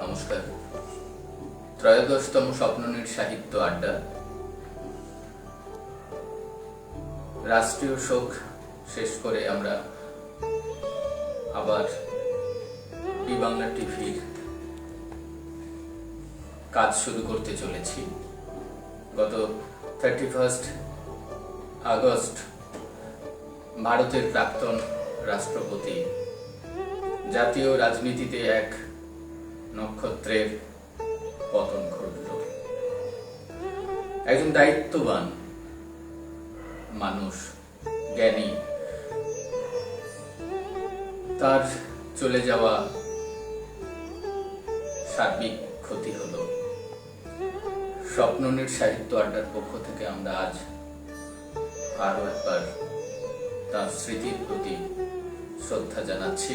নমস্কার। ত্রয়োদশতম স্বপ্ননীড় সাহিত্য আড্ডা রাষ্ট্রীয় শোক শেষ করে আমরা আবার ই বাংলা টিভির কাজ শুরু করতে চলেছি। গত 31 আগস্ট ভারতের প্রাক্তন রাষ্ট্রপতি জাতীয় রাজনীতিতে এক নক্ষত্রের পতন ঘটল। একজন দায়িত্ববান মানুষ, জ্ঞানী, তার চলে যাওয়া সার্বিক ক্ষতি হলো। স্বপ্ননীড় সাহিত্য আড্ডার পক্ষ থেকে আমরা আজ আরো একবার তার স্মৃতির প্রতি শ্রদ্ধা জানাচ্ছি।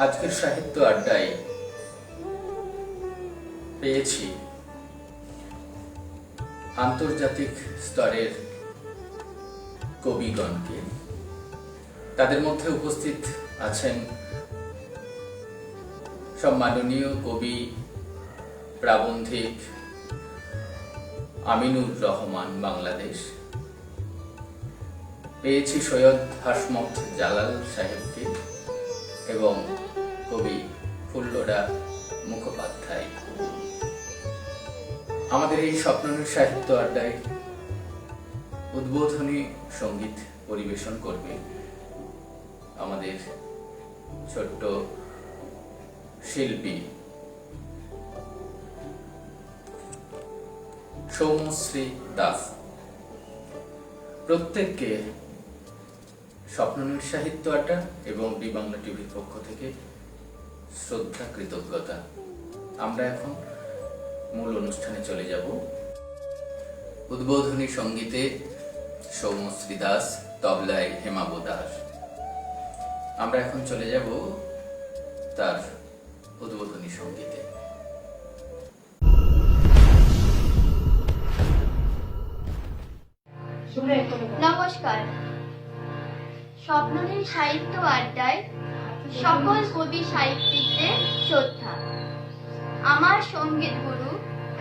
আজকের সাহিত্য আড্ডায় পেয়েছি আন্তর্জাতিক স্তরের কবিগণকে। তাদের মধ্যে উপস্থিত আছেন সম্মাননীয় কবি প্রাবন্ধিক আমিনুর রহমান বাংলাদেশ। পেয়েছি সৈয়দ হাসমত জালাল সাহেবকে এবং কবি ফুল্লরা মুখোপাধ্যায়। আমাদের এই স্বপ্ননীড় সাহিত্য আড্ডায় উদ্বোধনী সঙ্গীত পরিবেশন করবে আমাদের ছোট্ট শিল্পী সৌমশ্রী দাস। প্রত্যেককে স্বপ্ননীড় সাহিত্য আড্ডা এবং ই বাংলা টিভির পক্ষ থেকে শ্রদ্ধা, কৃতজ্ঞতা। আমরা এখন মূল অনুষ্ঠানে চলে যাব। উদ্বোধনী সঙ্গীতে সৌমশ্রী দাস, তবলায় হেমাব দাস। আমরা এখন চলে যাব তার উদ্বোধনী সঙ্গীতে। নমস্কার। স্বপ্ননীড় সাহিত্য আড্ডায় সকল কবি সাহিত্যিকদের শ্রদ্ধা। আমার সঙ্গীত গুরু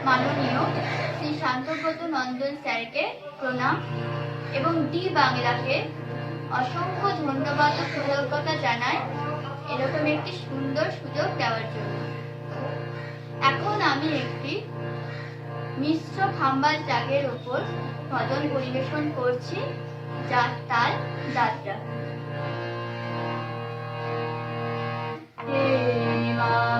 মাননীয় শ্রী শান্তব্রত নন্দন স্যারকে প্রণাম এবং ডি বাংলাকে অসংখ্য ধন্যবাদ ও কৃতজ্ঞতা জানাই এরকম একটি সুন্দর সুযোগ দেওয়ার জন্য। এখন আমি একটি মিশ্র খাম্বাল জাগের ওপর ভজন পরিবেশন করছি, যার তাল যাত্রা। Rama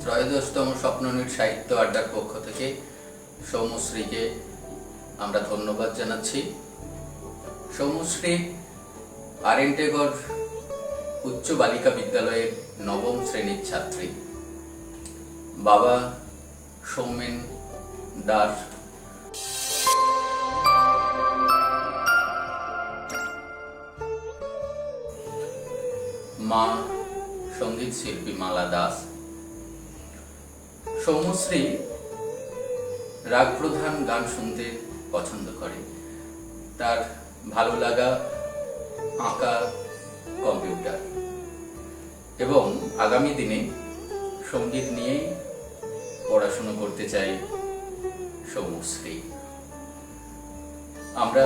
ত্রয়োদশতম স্বপ্ননীড় সাহিত্য আড্ডার পক্ষ থেকে সৌমশ্রীকে আমরা ধন্যবাদ জানাচ্ছি। সৌমশ্রী আরেন্টেগড় উচ্চ বালিকা বিদ্যালয়ের নবম শ্রেণীর ছাত্রী। বাবা সৌমেন দাস মা সঙ্গীত শিল্পী মালা দাস। সৌমশ্রী রাগ প্রধান গান শুনতে পছন্দ করে। তার ভালো লাগা আঁকা, কম্পিউটার এবং আগামী দিনে সঙ্গীত নিয়েই পড়াশুনো করতে চাই সৌমশ্রী। আমরা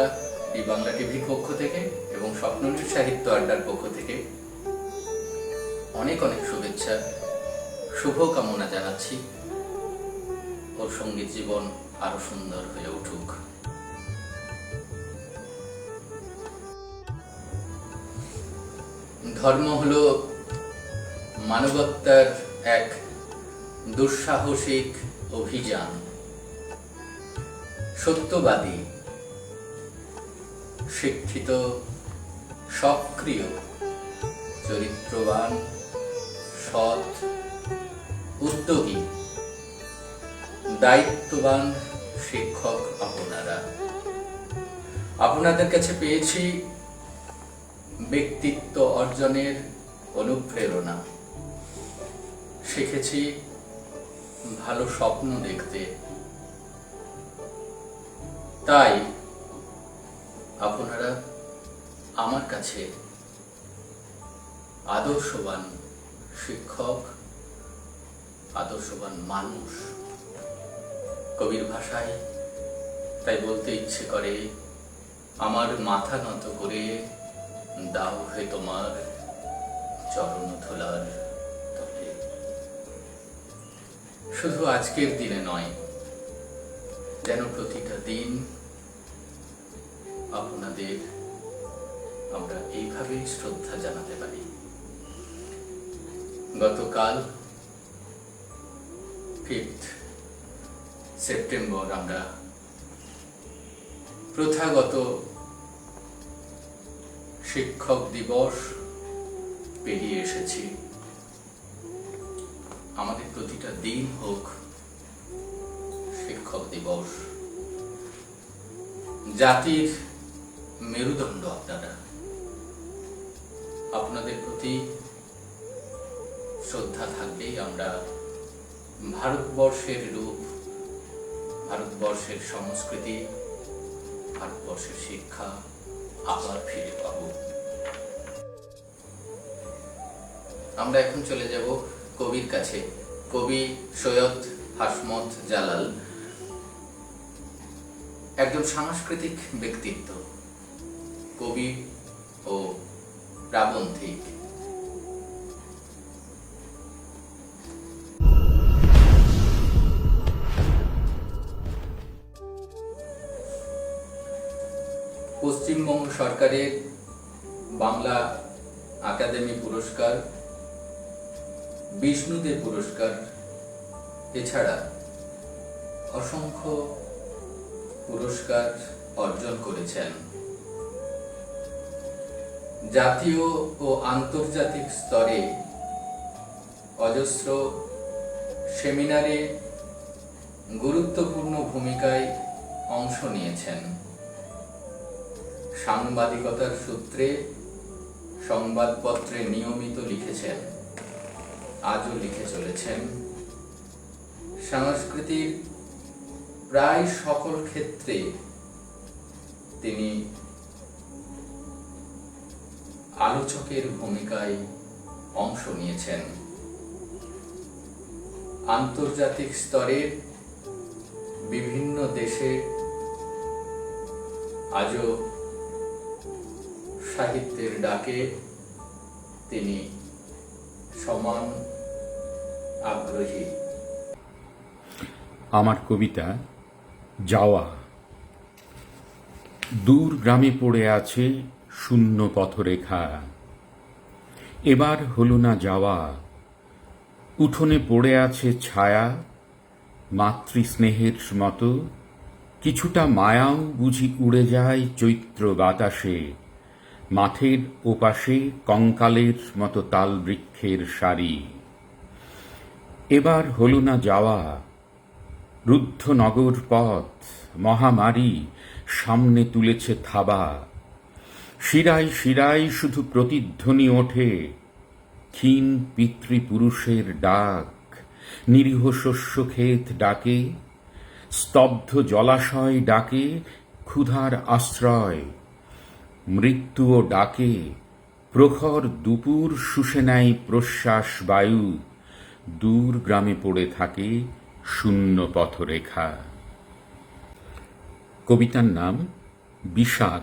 এই বাংলা টিভির পক্ষ থেকে এবং স্বপ্ননীড় সাহিত্য আড্ডার পক্ষ থেকে অনেক অনেক শুভেচ্ছা, শুভকামনা জানাচ্ছি। ওর সঙ্গীত জীবন আরো সুন্দর হয়ে উঠুক। ধর্ম হলো মানবতার এক দুঃসাহসিক অভিযান। সত্যবাদী, শিক্ষিত, সক্রিয়, চরিত্রবান, সৎ, উদ্যোগী, দায়িত্ববান শিক্ষক আপনাদের কাছে পেয়েছি ব্যক্তিত্ব অর্জনের অনুপ্রেরণা। শিখেছি ভালো স্বপ্ন দেখতে। তাই আপনারা আমার কাছে আদর্শবান শিক্ষক, আদর্শবান মানুষ। কবির ভাষায় তাই বলতে ইচ্ছে করে, আমার মাথা নত করে দাও হে তোমার চরণ ধুলার তলে। শুধু আজকের দিনে নয়, যেন প্রতিটা দিন আপনাদের আমরা এইভাবেই শ্রদ্ধা জানাতে পারি। গতকাল 5 সেপ্টেম্বর আমরা প্রথাগত শিক্ষক দিবস পেরিয়ে এসেছি। আমাদের প্রতিটা দিন হোক শিক্ষক দিবস। জাতির মেরুদণ্ড আপনারা, আপনাদের প্রতি শ্রদ্ধা থাকলেই আমরা ভারতবর্ষের রূপ, ভারতবর্ষের সংস্কৃতি, ভারতবর্ষের শিক্ষা আবার ফিরে পাব। আমরা এখন চলে যাব কবির কাছে। কবি সৈয়দ হাসমত জালাল একজন সাংস্কৃতিক ব্যক্তিত্ব, কবি ও প্রাবন্ধিক। পশ্চিমবঙ্গ সরকারের বাংলা একাডেমি পুরস্কার, বিষ্ণুদেব পুরস্কার এছাড়া অসংখ্য পুরস্কার অর্জন করেছেন। জাতীয় ও আন্তর্জাতিক স্তরে অজস্র সেমিনারে গুরুত্বপূর্ণ ভূমিকায় অংশ নিয়েছেন। সাংবাদিকতার সূত্রে সংবাদপত্রে নিয়মিত লিখেছেন, আজও লিখে চলেছেন। সংস্কৃতির প্রায় সকল ক্ষেত্রে তিনি আলোচকের ভূমিকায় অংশ নিয়েছেন। আন্তর্জাতিক স্তরে বিভিন্ন দেশে আজও সাহিত্যের ডাকে তিনি সমান আগ্রহী। আমার কবিতা যাওয়া। দূর গ্রামে পড়ে আছে শূন্য পথরেখা, এবার হলো না যাওয়া। উঠোনে পড়ে আছে ছায়া, মাতৃস্নেহের মতো। কিছুটা মায়াও বুঝি উড়ে যায় চৈত্র বাতাসে। মাঠের ওপাশে কঙ্কালের মতো তাল বৃক্ষের সারি। এবার হল না যাওয়া, রুদ্ধ নগর পথ, মহামারী সামনে তুলেছে থাবা। শিরায় শিরায় শুধু প্রতিধ্বনি ওঠে, ক্ষীণ পিতৃপুরুষের ডাক। নিরীহ শস্যক্ষেত ডাকে, স্তব্ধ জলাশয় ডাকে, ক্ষুধার আশ্রয়। মৃত্যুও ডাকে, প্রখর দুপুর শুষে নেয় প্রশ্বাস বায়ু। দূর গ্রামে পড়ে থাকে শূন্য পথরেখা। কবিতার নাম বিষাদ।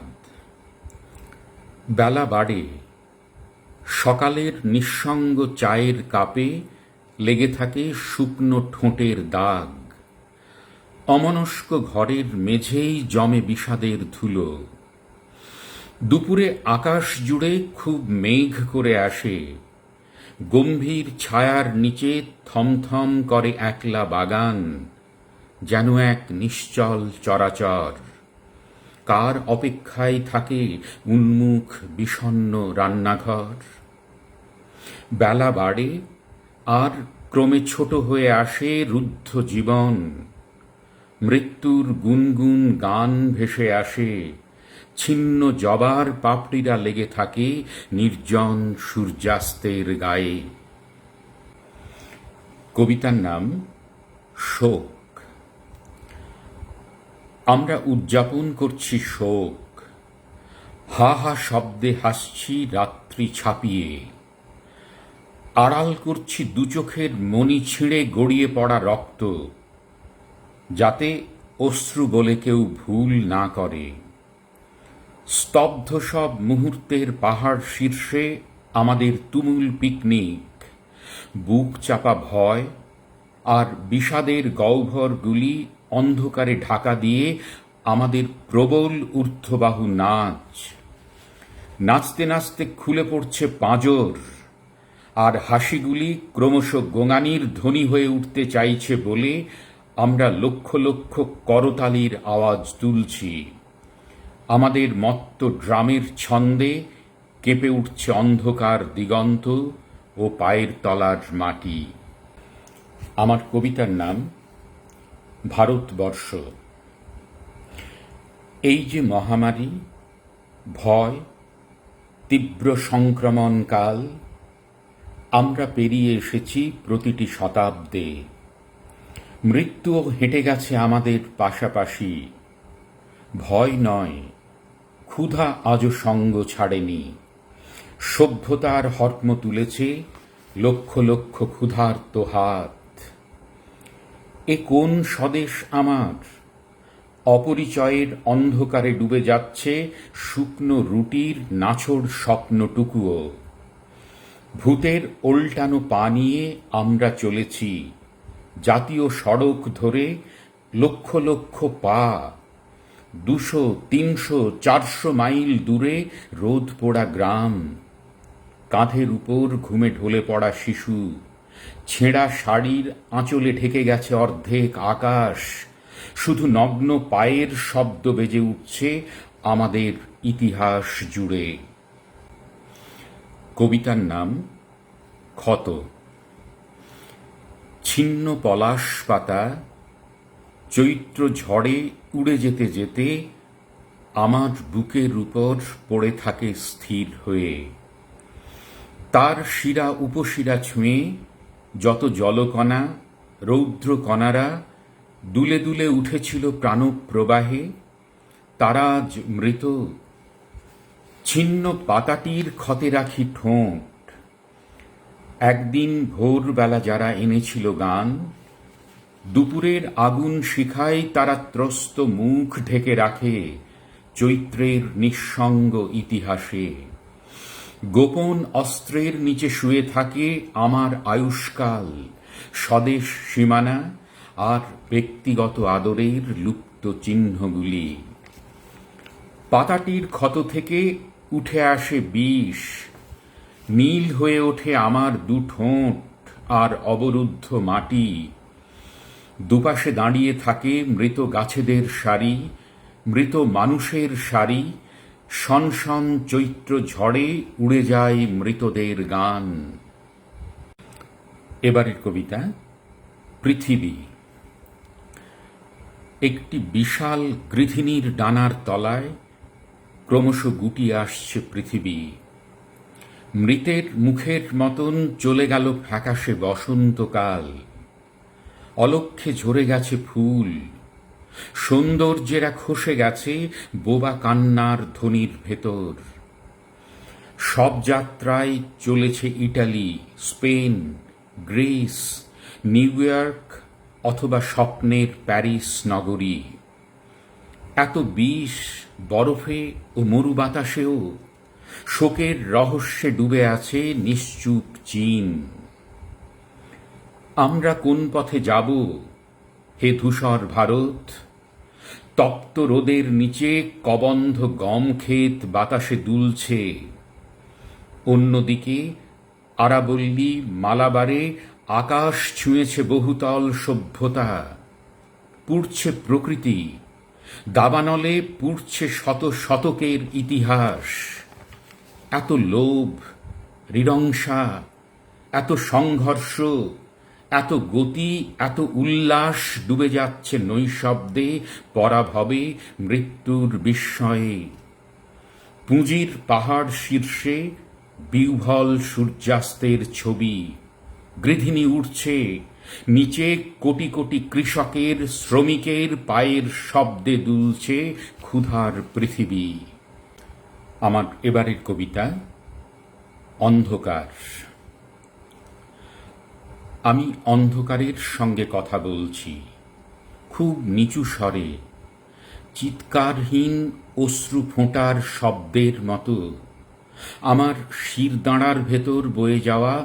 বেলা বাড়ে, সকালের নিঃসঙ্গ চায়ের কাপে লেগে থাকে শুকনো ঠোঁটের দাগ। অমনস্ক ঘরের মেঝেই জমে বিষাদের ধুলো। দুপুরে আকাশ জুড়ে খুব মেঘ করে আসে। গম্ভীর ছায়ার নিচে থমথম করে একলা বাগান, যেন এক নিশ্চল চরাচর। কার অপেক্ষায় থাকে উন্মুখ বিষণ্ণ রান্নাঘর? বেলা বাড়ে, আর ক্রমে ছোট হয়ে আসে রুদ্ধ জীবন। মৃত্যুর গুনগুন গান ভেসে আসে। ছিন্ন জবার পাপড়িরা লেগে থাকে নির্জন সূর্যাস্তের গায়ে। কবিতার নাম শোক। আমরা উদযাপন করছি শোক। হা হা শব্দে হাসছি রাত্রি ছাপিয়ে। আড়াল করছি দু চোখের মনি ছিঁড়ে গড়িয়ে পড়া রক্ত, যাতে অশ্রু বলে কেউ ভুল না করে। স্তব্ধ সব মুহূর্তের পাহাড় শীর্ষে আমাদের তুমুল পিকনিক। বুক চাপা ভয় আর বিষাদের গহ্বরগুলি অন্ধকারে ঢাকা দিয়ে আমাদের প্রবল ঊর্ধ্ববাহু নাচ। নাচতে নাচতে খুলে পড়ছে পাঁজর, আর হাসিগুলি ক্রমশ গোঙানির ধ্বনি হয়ে উঠতে চাইছে বলে আমরা লক্ষ লক্ষ করতালির আওয়াজ তুলছি। আমাদের মত্ত ড্রামের ছন্দে কেঁপে উঠছে অন্ধকার দিগন্ত ও পায়ের তলার মাটি। আমার কবিতার নাম ভারতবর্ষ। এই যে মহামারী, ভয়, তীব্র সংক্রমণ কাল, আমরা পেরিয়ে এসেছি প্রতিটি শতাব্দে। মৃত্যুও হেঁটে গেছে আমাদের পাশাপাশি। ভয় নয়, ক্ষুধা আজও সঙ্গ ছাড়েনি। সভ্যতার হর্ম তুলেছে লক্ষ লক্ষ ক্ষুধার্ত হাত। এ কোন স্বদেশ আমার? অপরিচয়ের অন্ধকারে ডুবে যাচ্ছে শুকনো রুটির নাছোড় স্বপ্নটুকুও। ভূতের ওল্টানো পা নিয়ে আমরা চলেছি জাতীয় সড়ক ধরে, লক্ষ লক্ষ পা। 200, 300, 400 মাইল দূরে রোদ পোড়া গ্রাম। কাঁধের উপর ঘুমে ঢলে পড়া শিশু। ছেঁড়া শাড়ির আঁচলে ঢেকে গেছে অর্ধেক আকাশ। শুধু নগ্ন পায়ের শব্দ বেজে উঠছে আমাদের ইতিহাস জুড়ে। কবিতার নাম ক্ষত। ছিন্ন পলাশ পাতা চৈত্র ঝড়ে উড়ে যেতে যেতে আমার বুকের উপর পড়ে থাকে স্থির হয়ে। তার শিরা উপশিরা ছুঁয়ে যত জলকণা, রৌদ্রকণারা দুলে দুলে উঠেছিল প্রাণপ্রবাহে, তারা আজ মৃত। ছিন্ন পাতাটির ক্ষতে রাখি ঠোঁট। একদিন ভোরবেলা যারা এনেছিল গান, দুপুরের আগুন শিখায় তারা ত্রস্ত মুখ ঢেকে রাখে চৈত্রের নিঃসঙ্গ ইতিহাসে। গোপন অস্ত্রের নিচে শুয়ে থাকে আমার আয়ুষ্কাল, স্বদেশ সীমানা আর ব্যক্তিগত আদরের লুপ্ত চিহ্নগুলি। পাতাটির ক্ষত থেকে উঠে আসে বিষ। নীল হয়ে ওঠে আমার দু ঠোঁট আর অবরুদ্ধ মাটি, দুপাশে দাঁড়িয়ে থাকে মৃত গাছেদের সারি, মৃত মানুষের সারি, শনশন চৈত্র ঝড়ে উড়ে যায় মৃতদের গান। এবারের কবিতা পৃথিবী। একটি বিশাল গৃধিণীর ডানার তলায় ক্রমশ গুটিয়ে আসছে পৃথিবী। মৃতের মুখের মতন চলে গেল ফ্যাকাশে বসন্তকাল। অলক্ষ্যে ঝরে গেছে ফুল, সৌন্দর্যেরা খসে গেছে বোবা কান্নার ধ্বনির ভেতর। সব যাত্রায় চলেছে Italy, Spain, Greece, new York অথবা স্বপ্নের প্যারিস নগরী। এত বিষ বরফে ও মরু বাতাসেও শোকের রহস্যে ডুবে আছে নিশ্চুপ চীন। আমরা কোন পথে যাব হে ধূসর ভারত? তপ্ত রোদের নিচে কবন্ধ গম ক্ষেত বাতাসে দুলছে। অন্যদিকে আরাবল্লী মালাবারে আকাশ ছুঁয়েছে বহুতল সভ্যতা। পুড়ছে প্রকৃতি, দাবানলে পুড়ছে শত শতকের ইতিহাস। এত লোভ, হৃদংসা, এত সংঘর্ষ, এত গতি, এত উল্লাস ডুবে যাচ্ছে নৈশব্দে, পরাভবে, মৃত্যুর বিস্ময়ে। পুঁজির পাহাড় শীর্ষে বিহ্বল সূর্যাস্তের ছবি। গৃধিণী উঠছে, নিচে কোটি কোটি কৃষকের, শ্রমিকের পায়ের শব্দে দুলছে ক্ষুধার পৃথিবী। আমার এবারের কবিতা অন্ধকার। আমি অন্ধকারের সঙ্গে কথা বলছি, খুব নিচু স্বরে, চিৎকারহীন অশ্রু ফোঁটার শব্দের মতো। আমার শিরদাঁড়ার ভেতর বয়ে যাওয়া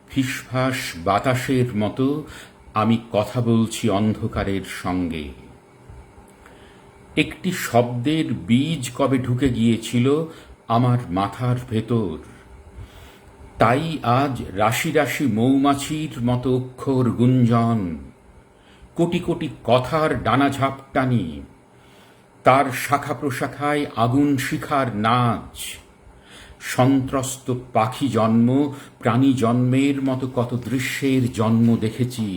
ফিসফাস বাতাসের মতো আমি কথা বলছি অন্ধকারের সঙ্গে। একটি শব্দের বীজ কবে ঢুকে গিয়েছিল আমার মাথার ভেতর, তাই আজ রাশি রাশি মৌমাছির মতো অক্ষর গুঞ্জন, কোটি কোটি কথার ডানা ঝাপটানি, তার শাখা প্রশাখায় আগুন শিখার নাচ। সন্ত্রস্ত পাখি জন্ম, প্রাণী জন্মের মতো কত দৃশ্যের জন্ম দেখেছি।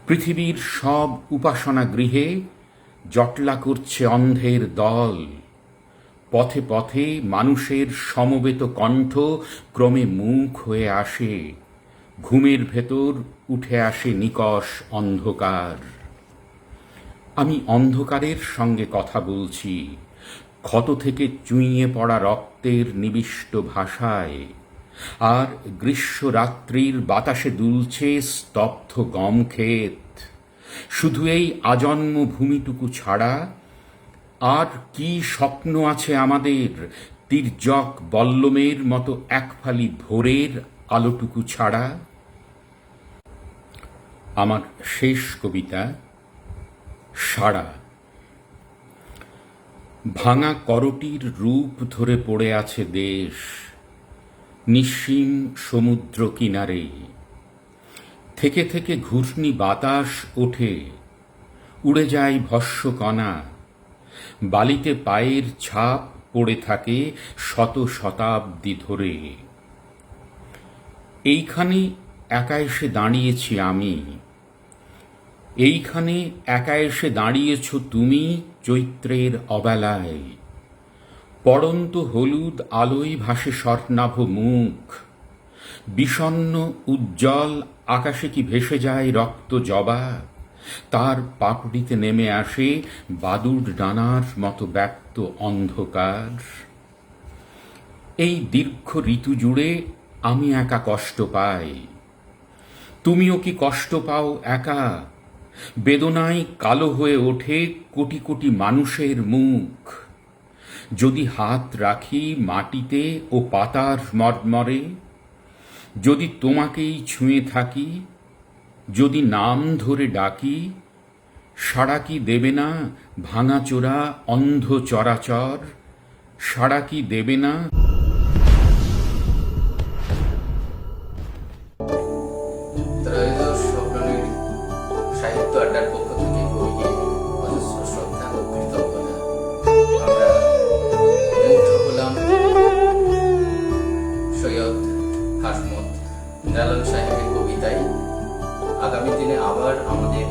পৃথিবীর সব উপাসনা গৃহে জটলা করছে অন্ধের দল। পথে পথে মানুষের সমবেত কণ্ঠ ক্রমে মুখ হয়ে আসে। ঘুমের ভেতর উঠে আসে নিকষ অন্ধকার। আমি অন্ধকারের সঙ্গে কথা বলছি, ক্ষত থেকে চুইয়ে পড়া রক্তের নিবিষ্ট ভাষায়। আর গ্রীষ্ম রাত্রির বাতাসে দুলছে স্তব্ধ গম ক্ষেত। শুধু এই আজন্ম ভূমিটুকু ছাড়া আর কি স্বপ্ন আছে আমাদের, তির্যক বল্লমের মতো একফালি ভোরের আলোটুকু ছাড়া। আমার শেষ কবিতা সাড়া। ভাঙা করটির রূপ ধরে পড়ে আছে দেশ, নিঃসীম সমুদ্র কিনারে। থেকে থেকে ঘূর্ণি বাতাস ওঠে, উড়ে যায় ভস্মকণা। বালিতে পায়ের ছাপ পড়ে থাকে শত শতাব্দী ধরে। এইখানে একা এসে দাঁড়িয়েছি আমি, এইখানে একা এসে দাঁড়িয়েছ তুমি চৈত্রের অবেলায়। পড়ন্ত হলুদ আলোয় ভাসে স্বর্ণাভ মুখ। বিষণ্ণ উজ্জ্বল আকাশে কি ভেসে যায় রক্ত জবা। তার পাপড়িতে নেমে আসে বাদুড় ডানার মতো ব্যক্ত অন্ধকার। এই দীর্ঘ ঋতু জুড়ে আমি একা কষ্ট পাই। তুমিও কি কষ্ট পাও একা? বেদনায় কালো হয়ে ওঠে কোটি কোটি মানুষের মুখ। যদি হাত রাখি মাটিতে ও পাতার মর্মরে, যদি তোমাকেই ছুঁয়ে থাকি, যদি নাম ধরে ডাকি, সাড়া কি দেবে না ভাঙাচোরা অন্ধ চরাচর? সাড়া কি দেবে না? বিদায়। আগামী দিনে আবার আমাদের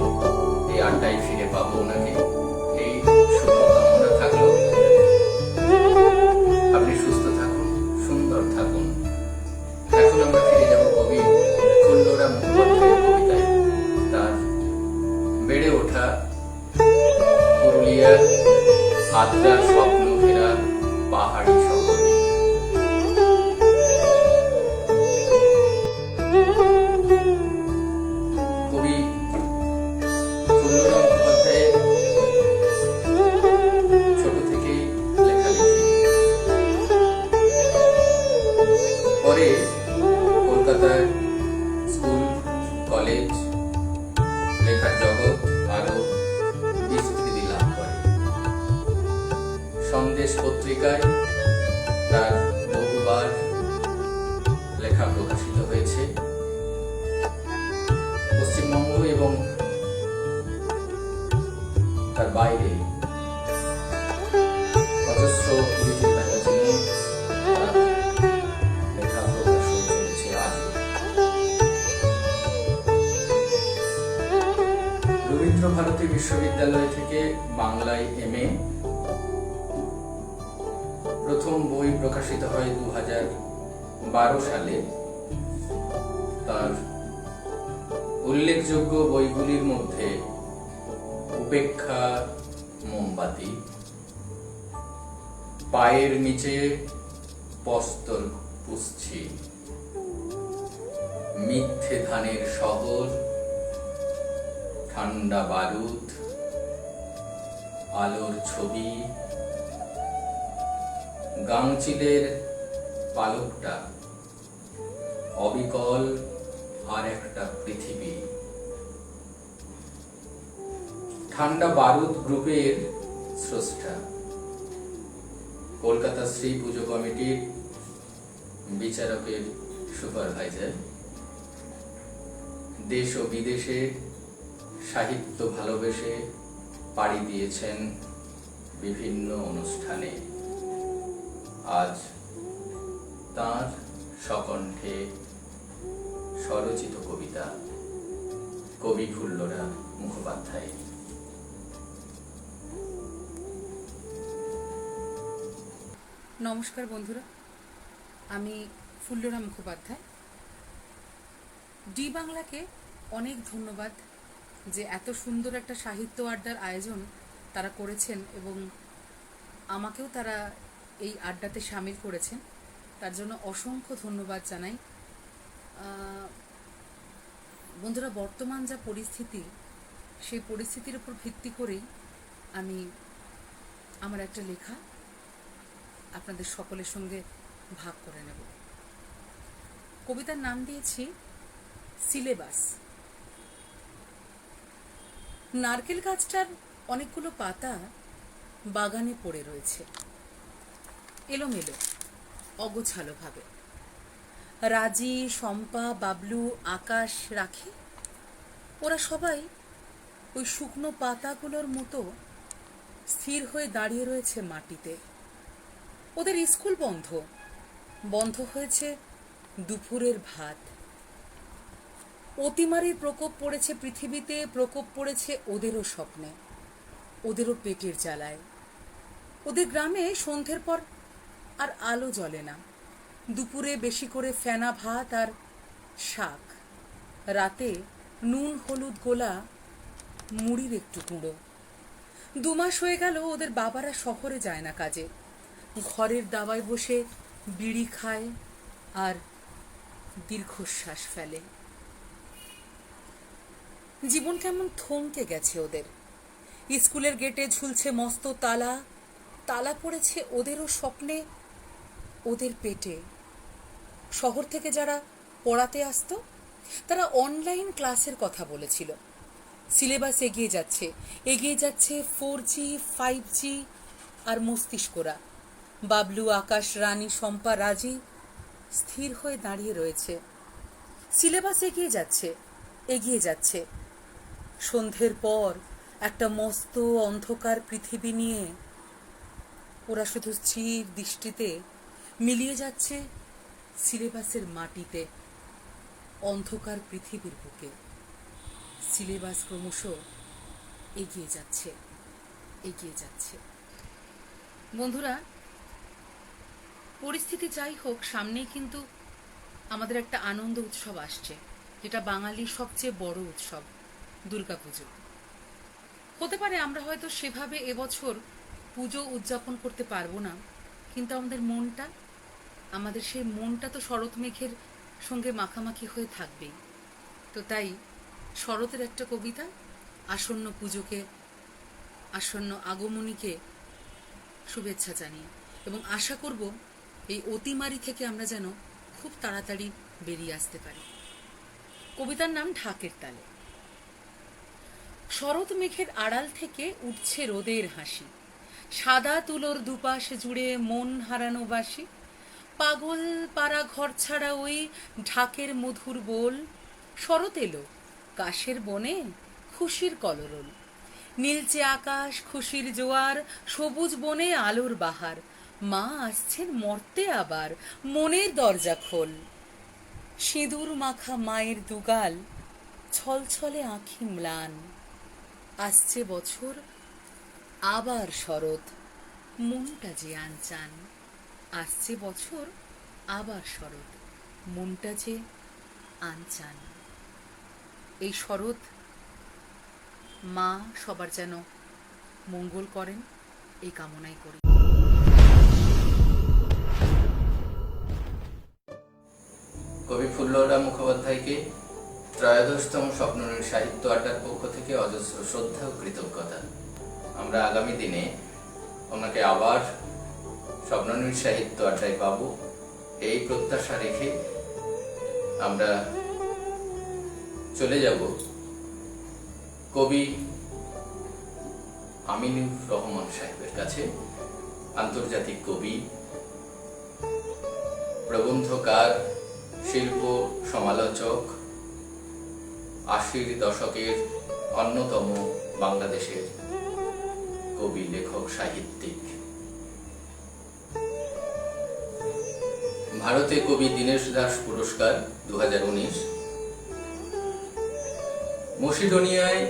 এই আড্ডায় ফিরে পাবো ওনাকে, এই শুভকামনা থাকলো। আপনি সুস্থ থাকুন, সুন্দর থাকুন। এখন আমরা ফিরে যাব কবি ফুল্লরাম মুখোপাধ্যায়ের কবিতায়। তার বেড়ে ওঠা পুরুলিয়ার আদ্রার স্বপ্ন ঘেরা পাহাড়ি শহরে। কবি ফুল্লরাম মুখোপাধ্যায়ের ছোট থেকেই লেখালেখি, পরে কলকাতার স্কুল কলেজ লেখার জগৎ আরো বিস্তৃতি লাভ করে। সন্দেশ পত্রিকায় তার বহুবার লেখা প্রকাশিত হয়েছে। পশ্চিমবঙ্গ এবং তার বাইরে অজস্র লিটিল ম্যাগাজিনে তার লেখা প্রকাশ হয়ে চলেছে আজও। রবীন্দ্রভারতী বিশ্ববিদ্যালয় থেকে বাংলায় MA। প্রথম বই প্রকাশিত হয় 2012 সালে। তার উল্লেখযোগ্য বইগুলির মধ্যে উপেক্ষা, মোমবাতি, পায়ের নিচে পস্তর পুষছি, মিথ্যে ধানের শহর, ঠান্ডা বারুদ, আলোর ছবি, গাংচিলের পালকটা, অবিকল আর একটা পৃথিবী। ঠান্ডা বারুদ গ্রুপের স্রষ্টা, কলকাতা শ্রী পুজো কমিটির বিচারকের সুপারভাইজার, দেশ ও বিদেশে সাহিত্য ভালোবেসে পাড়ি দিয়েছেন বিভিন্ন অনুষ্ঠানে। আজ তাঁর সকণ্ঠে স্বরচিত কবিতা কবি ফুল্লরাম মুখোপাধ্যায়। নমস্কার বন্ধুরা, আমি ফুল্লরাম মুখোপাধ্যায়। ডি বাংলাকে অনেক ধন্যবাদ যে এত সুন্দর একটা সাহিত্য আড্ডার আয়োজন তারা করেছেন এবং আমাকেও তারা এই আড্ডাতে সামিল করেছেন, তার জন্য অসংখ্য ধন্যবাদ জানাই। বন্ধুরা, বর্তমান যা পরিস্থিতি, সেই পরিস্থিতির উপর ভিত্তি করেই আমি আমার একটা লেখা আপনাদের সকলের সঙ্গে ভাগ করে নেব। কবিতার নাম দিয়েছি সিলেবাস। নারকেল গাছটার অনেকগুলো পাতা বাগানে পড়ে রয়েছে, এলোমেলো, অগোছালো ভাবে। রাজি, শম্পা, বাবলু, আকাশ, রাখি, ওরা সবাই ওই শুকনো পাতাগুলোর মতো স্থির হয়ে দাঁড়িয়ে রয়েছে মাটিতে। ওদের স্কুল বন্ধ, বন্ধ হয়েছে দুপুরের ভাত। অতিমারির প্রকোপ পড়েছে পৃথিবীতে, প্রকোপ পড়েছে ওদেরও স্বপ্নে, ওদেরও পেটের জ্বালায়। ওদের গ্রামে সন্ধ্যের পর আর আলো জ্বলে না। দুপুরে বেশি করে ফেনা ভাত আর শাক, রাতে নুন হলুদ গোলা মুড়ির একটু গুঁড়ো। 2 মাস হয়ে গেল ওদের বাবারা শহরে যায় না কাজে, ঘরের দাওয়ায় বসে বিড়ি খায় আর দীর্ঘশ্বাস ফেলে। জীবন কেমন থমকে গেছে ওদের। স্কুলের গেটে ঝুলছে মস্ত তালা, তালা পড়েছে ওদেরও স্বপ্নে, ওদের পেটে। শহর থেকে যারা পড়াতে আসতো তারা অনলাইন ক্লাসের কথা বলেছিল। সিলেবাস এগিয়ে যাচ্ছে, এগিয়ে যাচ্ছে 4G, 5G আর মস্তিষ্করা। বাবলু, আকাশ, রানী, শম্পা, রাজি স্থির হয়ে দাঁড়িয়ে রয়েছে। সিলেবাস এগিয়ে যাচ্ছে, এগিয়ে যাচ্ছে। সন্ধ্যের পর একটা মস্ত অন্ধকার পৃথিবী নিয়ে ওরা শুধু স্থির দৃষ্টিতে মিলিয়ে যাচ্ছে সিলেবাসের মাটিতে। অন্ধকার পৃথিবীর বুকে। সিলেবাস ক্রমশ এগিয়ে যাচ্ছে, এগিয়ে যাচ্ছে। বন্ধুরা, পরিস্থিতি যাই হোক, সামনেই কিন্তু আমাদের একটা আনন্দ উৎসব আসছে, যেটা বাঙালির সবচেয়ে বড় উৎসব, দুর্গাপুজো। হতে পারে আমরা হয়তো সেভাবে এবছর পুজো উদযাপন করতে পারবো না, কিন্তু আমাদের সেই মনটা তো শরৎ মেঘের সঙ্গে মাখামাখি হয়ে থাকবেই। তো তাই শরতের একটা কবিতা আসন্ন পুজোকে, আসন্ন আগমনীকে শুভেচ্ছা জানিয়ে, এবং আশা করব এই অতিমারি থেকে আমরা যেন খুব তাড়াতাড়ি বেরিয়ে আসতে পারি। কবিতার নাম ঢাকের তালে। শরৎ মেঘের আড়াল থেকে উঠছে রোদের হাসি, সাদা তুলোর দুপাশ জুড়ে মন হারানো বাসি, পাগল পাড়া ঘর ছাড়া ওই ঢাকের মধুর বোল। শরৎ এলো কাশের বনে খুশির কলরল, নীলচে আকাশ খুশির জোয়ার, সবুজ বনে আলোর বাহার, মা আসছেন মর্তে আবার, মনের দরজা খোল। সিঁদুর মাখা মায়ের দুগাল, ছলছলে আঁখি ম্লান, আসছে বছর আবার শরৎ, মনটা যে আনচান। আসছে বছর আবার শরৎ, মনটা যে আনচান। এই শরৎ মা সবার যেন মঙ্গল করেন, এই কামনাই করি। কবি ফুল্লরা মুখোপাধ্যায়কে ত্রয়োদশতম স্বপ্ননীল সাহিত্য আড্ডার পক্ষ থেকে অজস্র শ্রদ্ধা ও কৃতজ্ঞতা। আমরা আগামী দিনে ওনাকে আবার স্বপ্ননীল সাহিত্য আড্ডায় পাবো, এই প্রত্যাশা রেখে আমরা চলে যাব কবি আমিনুর রহমান সাহেবের কাছে। আন্তর্জাতিক কবি, প্রবন্ধকার, শিল্প সমালোচক, ৮০ দশকের অন্যতম বাংলাদেশের কবি, লেখক, সাহিত্যিক। ভারতে কবি দীনেশ দাস পুরস্কার 2019, মসিডোনিয়ায়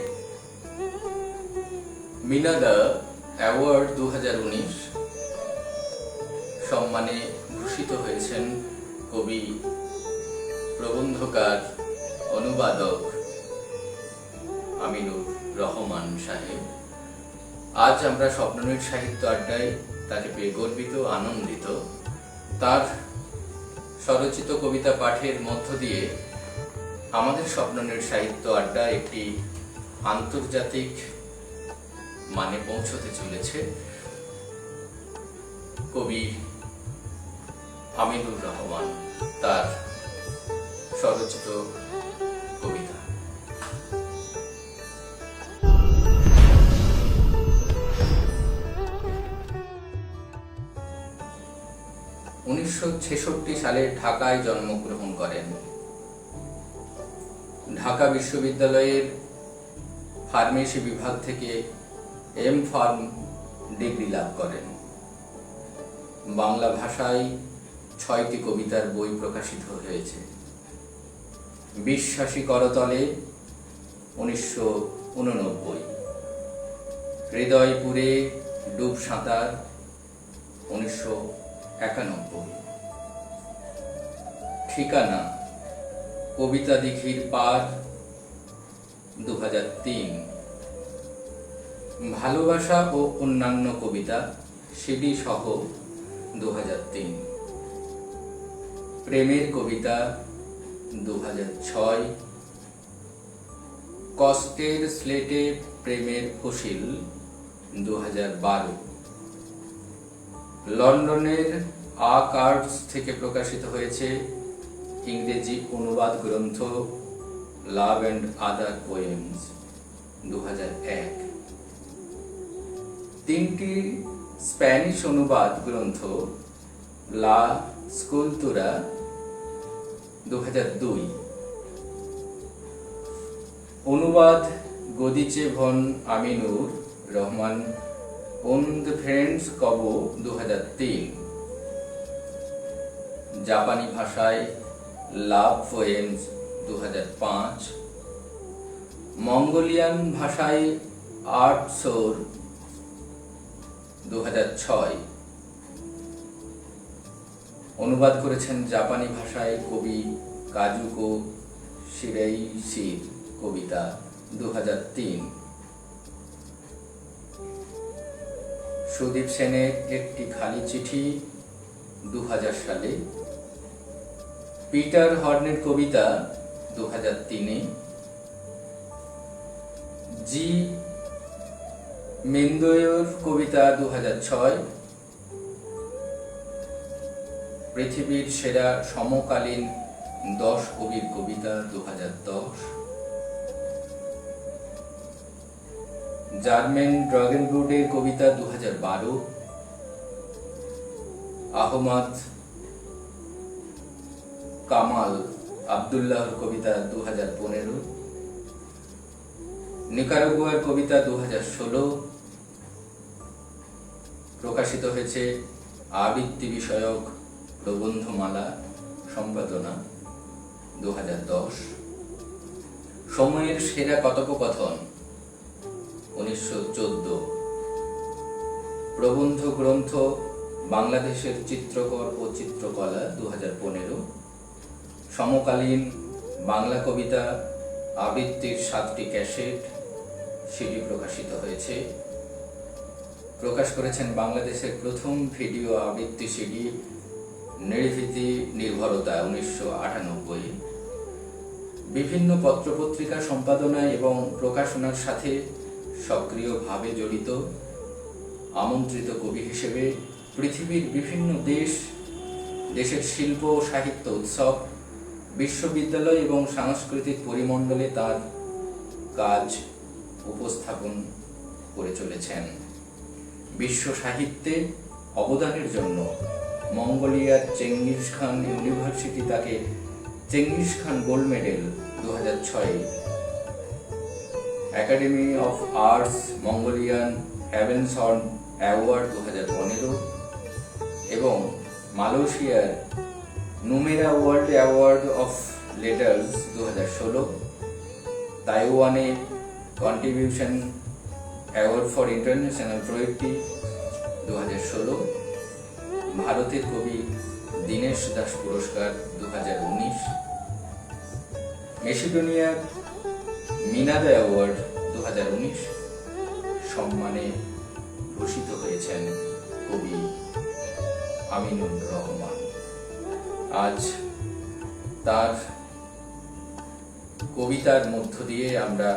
মিনাদা অ্যাওয়ার্ড 2019 সম্মানে ভূষিত হয়েছেন কবি, প্রবন্ধকার, অনুবাদক আমিনুর রহমান সাহেব। আজ আমরা স্বপ্ননীল সাহিত্য আড্ডায় তাকে পেয়ে গর্বিত, আনন্দিত। তার স্বরচিত কবিতা পাঠের মধ্য দিয়ে আমাদের স্বপ্ননীল সাহিত্য আড্ডা একটি আন্তর্জাতিক মানে পৌঁছতে চলেছে। কবি আমিনুর রহমান, তার স্বরচিত কবিতা। 1966 সালে ঢাকায় জন্মগ্রহণ করেন। ঢাকা বিশ্ববিদ্যালয়ের ফার্মেসি বিভাগ থেকে এম.ফার্ম ডিগ্রি লাভ করেন। বাংলা ভাষায় 6টি কবিতার বই প্রকাশিত হয়েছে। বিশ্বাসী করতলে 1989, হৃদয়পুরে ডুব সাঁতার 1991, ঠিকানা কবিতা দিঘির পার 2003, ভালোবাসা ও অন্যান্য কবিতা সিডি সহ 2003, প্রেমের কবিতা 2006, কষ্টের স্লেটে প্রেমের ফসিল 2012, লন্ডনের আক আর্টস থেকে প্রকাশিত হয়েছে ইংরেজি অনুবাদ গ্রন্থ লাভ অ্যান্ড আদার পোয়েমস 2001, 3টি স্প্যানিশ অনুবাদ গ্রন্থ লা স্কুলতুরা 2002, অনুবাদ গদিচে ভন আমিনুর রহমান und ফ্রেন্ডস কবো 2003, জাপানি ভাষায় লাভ পোয়েমস 2005, মঙ্গোলিয়ান ভাষায় আর্টসোর 2006, অনুবাদ করেছেন জাপানি ভাষায় কবি কাজুকো শিরাইশির কবিতা 2003, সুদীপ সেনের একটি খালি চিঠি 2000 সালে, পিটার হর্নের কবিতা 2003, জি মেন্দোয়ের কবিতা 2006, পৃথিবীর সেরা সমকালীন 10 কবির কবিতা 2010, জার্মেন ড্রাগনব্রুডের কবিতা 2012, আহমদ কামাল আবদুল্লাহর কবিতা 2015, নিকারাগুয়ার কবিতা 2016, প্রকাশিত হয়েছে আবৃত্তি বিষয়ক প্রবন্ধমালা সম্পাদনা 2010, সময়ের সেরা কথোপকথন 1914, প্রবন্ধ গ্রন্থ বাংলাদেশের চিত্রকর ও চিত্রকলা 2015, সমকালীন বাংলা কবিতা আবৃত্তির 7টি ক্যাসেট সিডি প্রকাশিত হয়েছে। প্রকাশ করেছেন বাংলাদেশের প্রথম ভিডিও আবৃত্তি সিডি নির্ভীতি নির্ভরতা 1998। বিভিন্ন পত্রপত্রিকা সম্পাদনা এবং প্রকাশনার সাথে সক্রিয়ভাবে জড়িত, আমন্ত্রিত কবি হিসেবে পৃথিবীর বিভিন্ন দেশের শিল্প ও সাহিত্য উৎসব, বিশ্ববিদ্যালয় এবং সাংস্কৃতিক পরিমণ্ডলে তার কাজ উপস্থাপন করে চলেছেন। বিশ্ব সাহিত্যে অবদানের জন্য মঙ্গোলিয়ার চেঙ্গিস খান ইউনিভার্সিটি তাকে Genghis Khan gold medal 2006, academy of arts Mongolian হ্যাভেনসহর্ন অ্যাওয়ার্ড 2015 এবং মালয়েশিয়ার Numera world award of letters 2016, তাইওয়ানে contribution award for international poetry 2016, ভারতের কবি দীনেশ দাস পুরস্কার 2019, মেসিডোনিয়ার মিনাদা অ্যাওয়ার্ড 2019 সম্মানে ভূষিত হয়েছেন কবি আমিনুর রহমান। আজ তার কবিতার মধ্য দিয়ে আমরা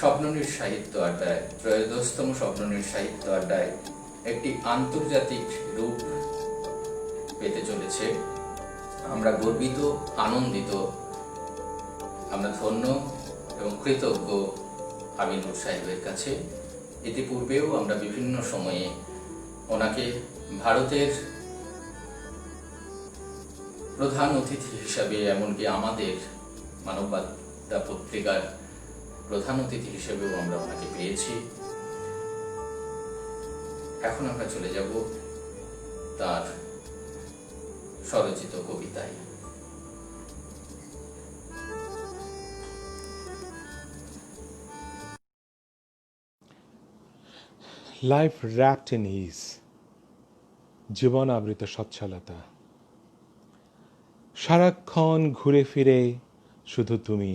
স্বপ্ননীড় সাহিত্য আড্ডায়, 13তম স্বপ্ননীড় সাহিত্য আড্ডায় একটি আন্তর্জাতিক রূপ পেতে চলেছে। আমরা গর্বিত, আনন্দিত, আমরা ধন্য এবং কৃতজ্ঞ আমিনুর সাহেবের কাছে। ইতিপূর্বেও আমরা বিভিন্ন সময়ে ওনাকে ভারতের প্রধান অতিথি হিসাবে, এমনকি আমাদের মানববার্তা পত্রিকার প্রধান অতিথি হিসেবেও আমরা ওনাকে পেয়েছি। এখন আমরা চলে যাব তার স্বরচিত কবিতায়। লাইফ wrapped in ease, জীবন আবৃত সচ্ছলতা, সারাক্ষণ ঘুরে ফিরে শুধু তুমি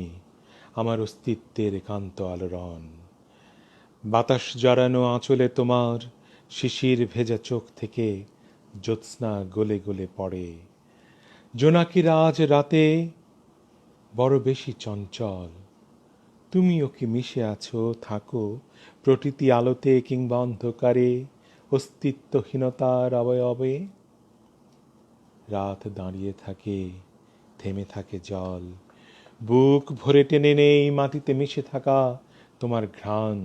আমার অস্তিত্বের একান্ত আলোড়ন। বাতাস জড়ানো আঁচলে তোমার শিশির ভেজা চোখ থেকে জ্যোৎস্না গলে গলে পড়ে। জোনাকির আজ রাতে বড় বেশি চঞ্চল, তুমিও কি মিশে আছো, থাকো প্রকৃতি আলোতে কিংবা অন্ধকারে অস্তিত্বহীনতার অবয়বে। রাত দাঁড়িয়ে থাকে, থেমে থাকে জল, বুক ভরে টেনে নেই মাটিতে মিশে থাকা তোমার ঘ্রাণ।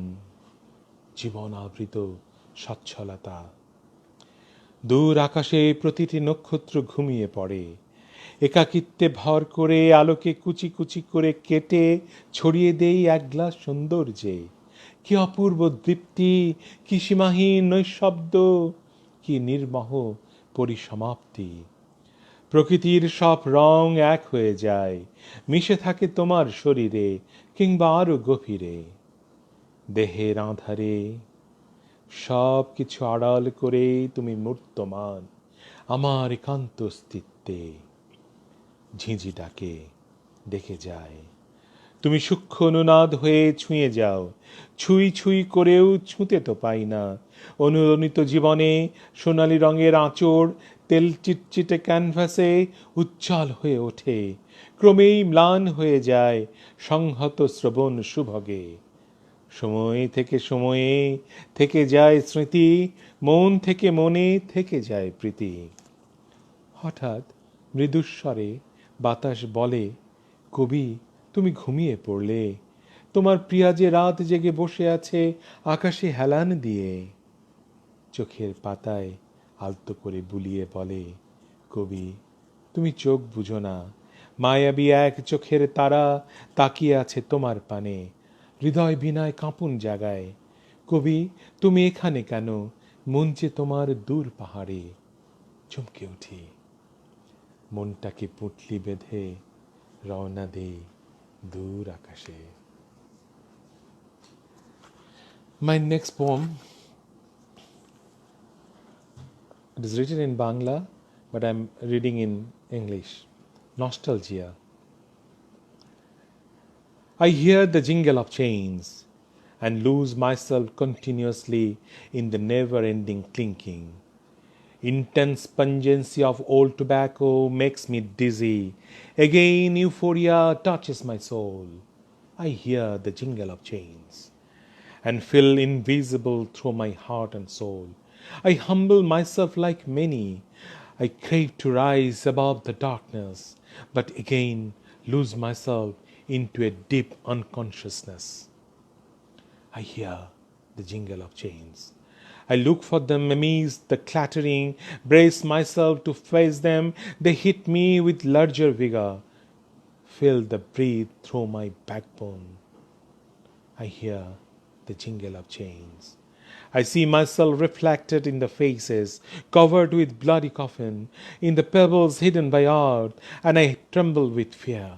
জীবন আবৃত সচ্ছলতা, দূর আকাশে প্রতিটি নক্ষত্র ঘুমিয়ে পড়ে, একাকিত্বে ভর করে আলোকে কুচি কুচি করে কেটে ছড়িয়ে দেই এক গ্লাস সৌন্দর্যে। কি অপূর্ব দীপ্তি, কি সীমাহীন নৈশব্দ, কি নির্মহ পরিসমাপ্তি। প্রকৃতির সব রং এক হয়ে যায়, মিশে থাকে তোমার শরীরে কিংবা আরো গভীরে। দেহের আধারে সব কিছু আড়াল করে তুমি মূর্তমান আমার একান্ত অস্তিত্বে। ঝিঁঝি ডাকে, ডেকে যায়, তুমি সূক্ষ্ম অনুনাদ হয়ে ছুঁয়ে যাও। ছুঁই ছুঁই করেও ছুঁতে তো পাই না। অনুরণিত জীবনে সোনালি রঙের আঁচড় তেল চিটচিটে ক্যানভাসে উজ্জ্বল হয়ে ওঠে, ক্রমেই ম্লান হয়ে যায় সংহত শ্রবণ সুভগে। সময় থেকে সময়ে থেকে যায় স্মৃতি, মন থেকে মনে থেকে যায় প্রীতি। হঠাৎ মৃদুস্বরে বাতাস বলে, কবি তুমি ঘুমিয়ে পড়লে, তোমার প্রিয়া যে রাত জেগে বসে আছে আকাশে হেলান দিয়ে। চোখের পাতায় আলতো করে বুলিয়ে বলে, কবি তুমি চোখ বুঝো না, মায়াবী এক চোখের তারা তাকিয়ে আছে তোমার পানে, হৃদয় বিনায় কাঁপুন জাগায়। কবি তুমি এখানে কেন, মন যে তোমার দূর পাহাড়ে। চমকে উঠি, মনটাকে পুঁটলি বেঁধে রওনা দেই দূর আকাশে। My next poem, it is written in Bangla, but I'm reading in English. Nostalgia. I hear the jingle of chains and lose myself continuously in the never-ending clinking. Intense pungency of old tobacco makes me dizzy. Again euphoria touches my soul. I hear the jingle of chains and feel invisible through my heart and soul. I humble myself like many. I crave to rise above the darkness, but again lose myself into a deep unconsciousness. I hear the jingle of chains. I look for them amidst the clattering, brace myself to face them. They hit me with larger vigor, feel the breath through my backbone. I hear the jingle of chains. I see myself reflected in the faces covered with bloody coffin, in the pebbles hidden by art, and I tremble with fear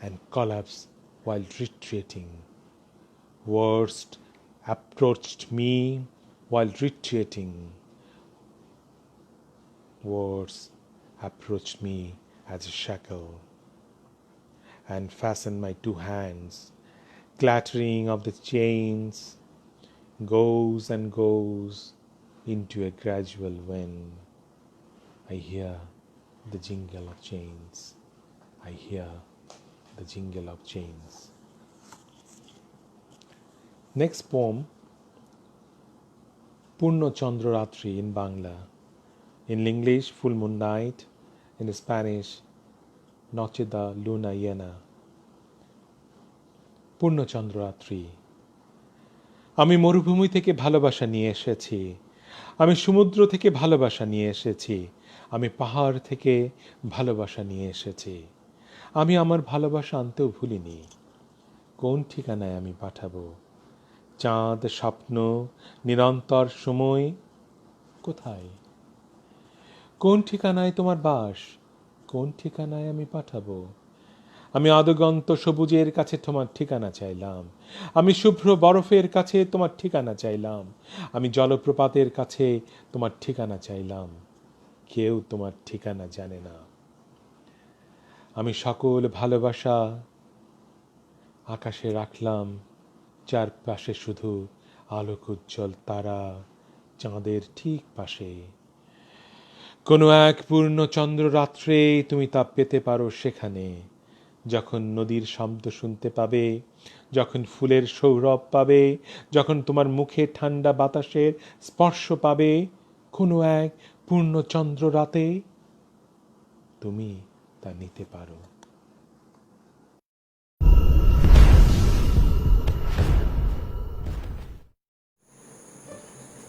and collapse while retreating. Worst approached me while retreating. Words approached me as a shackle and fastened my two hands. Clattering of the chains goes and goes into a gradual wind. I hear the jingle of chains. I hear the jingle of chains. Next poem, Purno Chandra Ratri in Bangla. In English, Full Moon Night. In Spanish, Noche de Luna Llena. পূর্ণ চন্দ্ররাত্রি। আমি মরুভূমি থেকে ভালোবাসা নিয়ে এসেছি, আমি সমুদ্র থেকে ভালোবাসা নিয়ে এসেছি, আমি পাহাড় থেকে ভালোবাসা নিয়ে এসেছি। আমি আমার ভালোবাসা আনতেও ভুলিনি। কোন ঠিকানায় আমি পাঠাবো? চাঁদ, স্বপ্ন, নিরন্তর সময় কোথায়? কোন ঠিকানায় তোমার বাস? কোন ঠিকানায় আমি পাঠাবো? আমি আদগন্ত সবুজের কাছে তোমার ঠিকানা চাইলাম, আমি শুভ্র বরফের কাছে তোমার ঠিকানা চাইলাম, আমি জলপ্রপাতের কাছে তোমার ঠিকানা চাইলাম। কেউ তোমার ঠিকানা জানে না। আমি সকল ভালোবাসা আকাশে রাখলাম, চারপাশে শুধু আলোক উজ্জ্বল তারা, চাঁদের ঠিক পাশে। কোনো এক পূর্ণ চন্দ্র রাত্রে তুমি তা পেতে পারো সেখানে, যখন নদীর শব্দ শুনতে পাবে, যখন ফুলের সৌরভ পাবে, যখন তোমার মুখে ঠান্ডা বাতাসের স্পর্শ পাবে, কোনো এক পূর্ণ চন্দ্র রাতে তুমি তা নিতে পারো।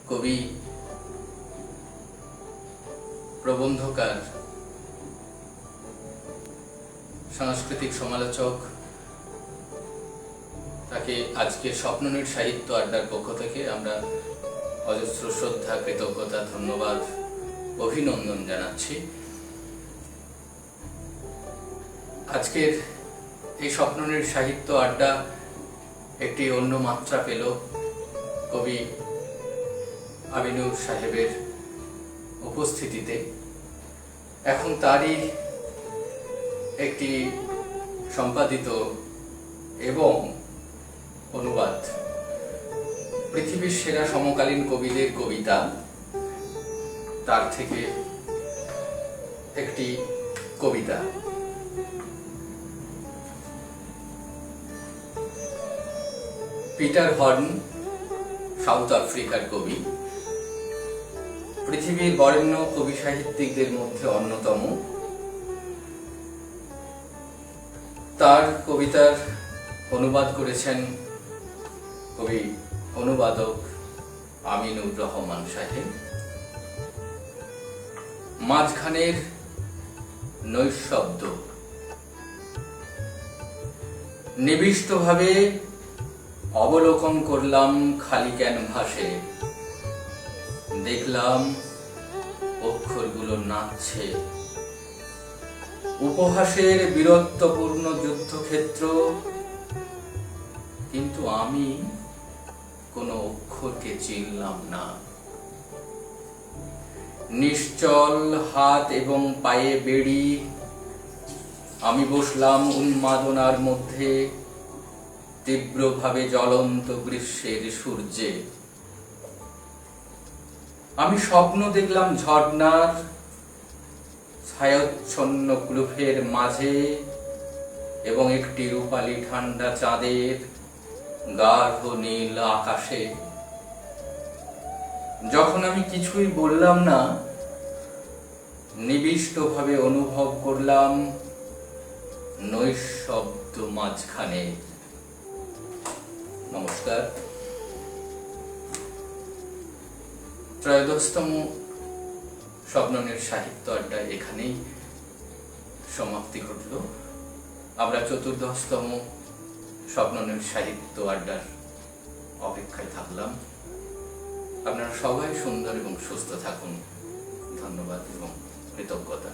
কবি, প্রবন্ধকার, সাংস্কৃতিক সমালোচক, তাকে আজকে স্বপ্ননীড় সাহিত্য আড্ডার পক্ষ থেকে আমরা অজস্র শ্রদ্ধা, কৃতজ্ঞতা, ধন্যবাদ, অভিনন্দন জানাচ্ছি। আজকের এই স্বপ্ননীর সাহিত্য আড্ডা একটি অন্য মাত্রা পেল কবি আমিনুর সাহেবের উপস্থিতিতে। এখন তারই একটি সম্পাদিত এবং অনুবাদ পৃথিবীর সেরা সমকালীন কবিদের কবিতা, তার থেকে একটি কবিতা। পিটার হর্ন সাউথ আফ্রিকার কবি, পৃথিবীর বরেণ্য কবি সাহিত্যিকদের মধ্যে অন্যতম। তার কবিতার অনুবাদ করেছেন কবি অনুবাদক আমিনুর রহমান সাহেব। মাঝখানের নৈঃশব্দ। নিবিষ্টভাবে অবলোকন করলাম খালি ক্যানভাসে, দেখলাম অক্ষরগুলো নাচছে। উপহাসের বীরত্বপূর্ণ যুদ্ধক্ষেত্র, কিন্তু আমি কোনো অক্ষরকে চিনলাম না। নিশ্চল হাত এবং পায়ে বেড়ি, আমি বসলাম উন্মাদনার মধ্যে, তীব্রভাবে জ্বলন্ত গ্রীষ্মের সূর্যে। আমি স্বপ্ন দেখলাম ঝর্ণার ছায়াচ্ছন্ন ক্লুফের মাঝে এবং একটি রূপালী ঠান্ডা চাঁদের গাঢ় নীল আকাশে। যখন আমি কিছুই বললাম না, নিবিষ্টভাবে অনুভব করলাম নৈঃশব্দ মাঝখানে। নমস্কার। ত্রয়োদশতম স্বপ্ননীর সাহিত্য আড্ডা এখানেই সমাপ্তি ঘটল। আমরা চতুর্দশতম স্বপ্ননীর সাহিত্য আড্ডার অপেক্ষায় থাকলাম। আপনারা সবাই সুন্দর এবং সুস্থ থাকুন। ধন্যবাদ এবং কৃতজ্ঞতা।